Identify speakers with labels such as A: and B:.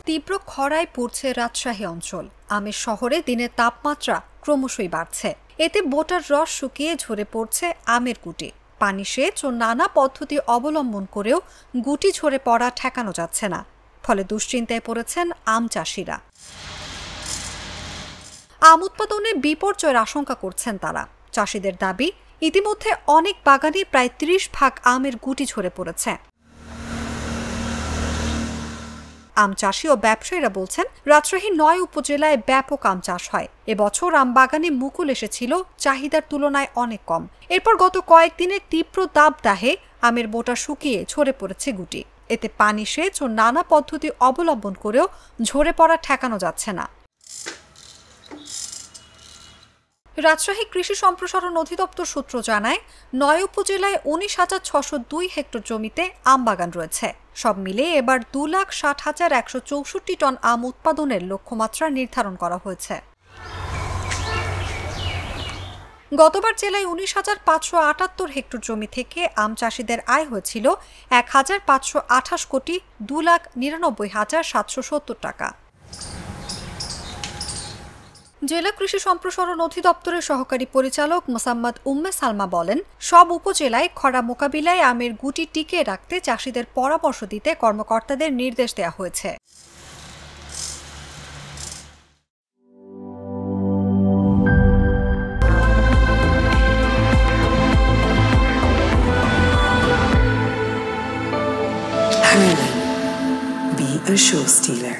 A: তীব্র খরায় পড়ছে রাজশাহী অঞ্চল। আমের শহরে দিনের তাপমাত্রা ক্রমশই বাড়ছে। এতে বোটার রস শুকিয়ে ঝরে পড়ছে আমের গুটি। পানি সেচ ও নানা পদ্ধতি অবলম্বন করেও গুটি ঝরে পড়া ঠেকানো যাচ্ছে না। ফলে দুশ্চিন্তায় পড়েছেন আম চাষিরা। আম উৎপাদনে বিপর্যয়ের আশঙ্কা করছেন তারা। চাষিদের দাবি, ইতিমধ্যে অনেক বাগানে প্রায় ৩০ ভাগ আমের গুটি ঝরে পড়েছে। আম চাষি ও ব্যবসায়ীরা বলছেন, রাজশাহী ৯ উপজেলায় ব্যাপক আম চাষ হয়। এবছর আম বাগানে মুকুল এসেছিল চাহিদার তুলনায় অনেক কম। এরপর গত কয়েকদিনের তীব্র দাবদাহে আমের বোটা শুকিয়ে ঝরে পড়েছে গুটি। এতে পানি সেচ ও নানা পদ্ধতি অবলম্বন করেও ঝরে পড়া ঠেকানো যাচ্ছে না। রাজশাহী কৃষি সম্প্রসারণ অধিদপ্তর সূত্র জানায়, ৯ উপজেলায় ১৯,৬০২ হেক্টর জমিতে আম বাগান রয়েছে। সব মিলে এবার ২,৬০,১৬৪ টন আম উৎপাদনের লক্ষ্যমাত্রা নির্ধারণ করা হয়েছে। গতবার জেলায় ১৯,৫৭৮ হেক্টর জমি থেকে আম চাষিদের আয় হয়েছিল ১,৫২৮ কোটি ২,৯৯,৭৭০ টাকা। জেলা কৃষি সম্প্রসারণ অধিদপ্তরের সহকারী পরিচালক মোসাম্মদ উম্মে সালমা বলেন, সব উপজেলায় খরা মোকাবিলায় আমের গুটি টিকিয়ে রাখতে চাষিদের পরামর্শ দিতে কর্মকর্তাদের নির্দেশ দেওয়া হয়েছে।
B: Hurley, be a show stealer.